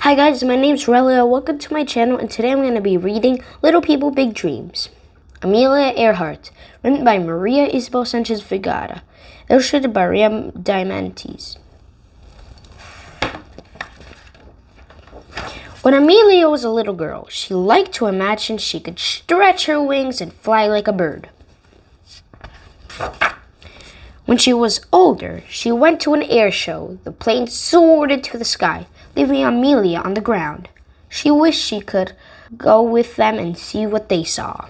Hi guys, my name's Relja. Welcome to my channel, and today I'm going to be reading Little People, Big Dreams. Amelia Earhart, written by Maria Isabel Sanchez Vegara, illustrated by Relja-Podkidster. When Amelia was a little girl, she liked to imagine she could stretch her wings and fly like a bird. When she was older, she went to an air show. The plane soared into the sky, leaving Amelia on the ground. She wished she could go with them and see what they saw.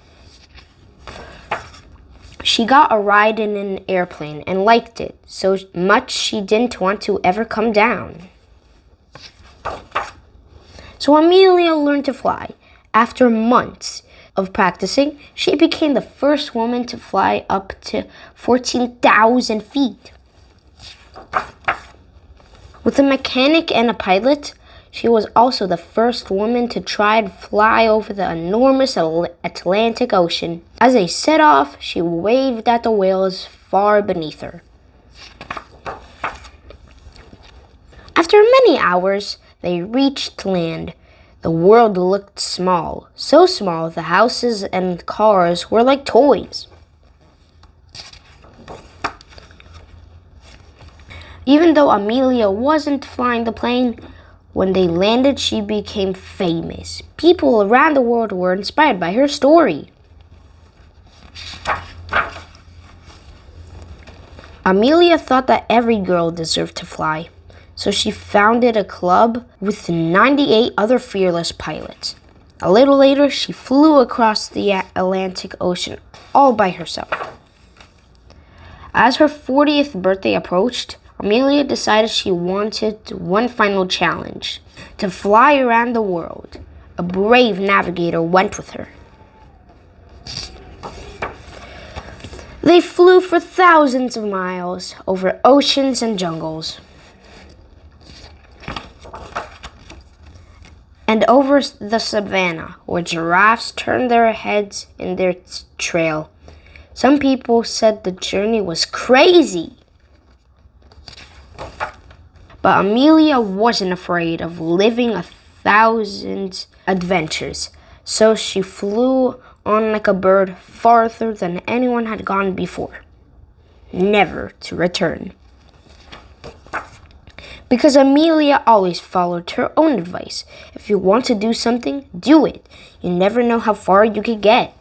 She got a ride in an airplane and liked it so much she didn't want to ever come down. So Amelia learned to fly. After months of practicing, she became the first woman to fly up to 14,000 feet. With a mechanic and a pilot, she was also the first woman to try and fly over the enormous Atlantic Ocean. As they set off, she waved at the whales far beneath her. After many hours, they reached land. The world looked small, so small the houses and cars were like toys. Even though Amelia wasn't flying the plane, when they landed, she became famous. People around the world were inspired by her story. Amelia thought that every girl deserved to fly, so she founded a club with 98 other fearless pilots. A little later, she flew across the Atlantic Ocean all by herself. As her 40th birthday approached, Amelia decided she wanted one final challenge: to fly around the world. A brave navigator went with her. They flew for thousands of miles over oceans and jungles, and over the savannah, where giraffes turned their heads in their trail. Some people said the journey was crazy. But Amelia wasn't afraid of living 1,000 adventures, so she flew on like a bird farther than anyone had gone before, never to return. Because Amelia always followed her own advice. If you want to do something, do it. You never know how far you could get.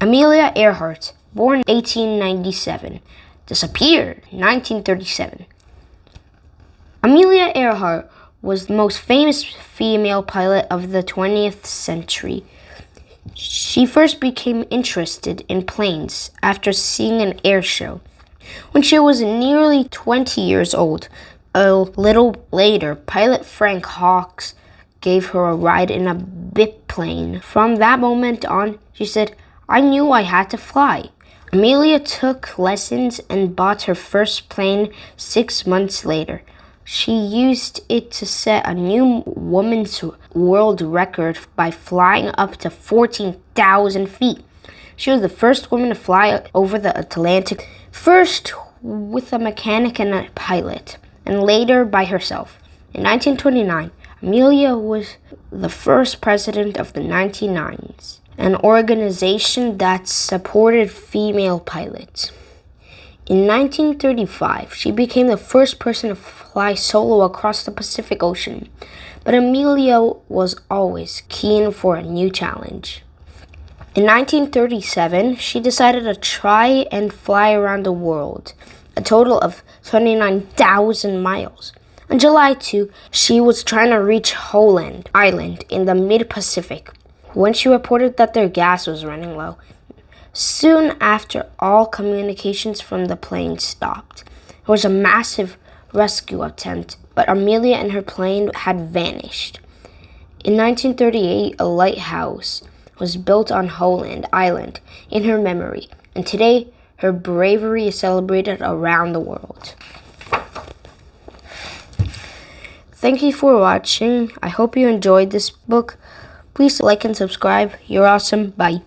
Amelia Earhart, born 1897. Disappeared 1937. Amelia Earhart was the most famous female pilot of the 20th century. She first became interested in planes after seeing an air show. When she was nearly 20 years old, a little later, pilot Frank Hawks gave her a ride in a biplane. From that moment on, she said, "I knew I had to fly." Amelia took lessons and bought her first plane 6 months later. She used it to set a new woman's world record by flying up to 14,000 feet. She was the first woman to fly over the Atlantic, first with a mechanic and a pilot, and later by herself. In 1929, Amelia was the first president of the 1990s. An organization that supported female pilots. In 1935, she became the first person to fly solo across the Pacific Ocean, but Amelia was always keen for a new challenge. In 1937, she decided to try and fly around the world, a total of 29,000 miles. On July 2, she was trying to reach Owens Island in the mid-Pacific, when she reported that their gas was running low. Soon after, all communications from the plane stopped. There was a massive rescue attempt, but Amelia and her plane had vanished. In 1938, a lighthouse was built on Owens Island in her memory, and today her bravery is celebrated around the world. Thank you for watching. I hope you enjoyed this book. Please like and subscribe. You're awesome. Bye.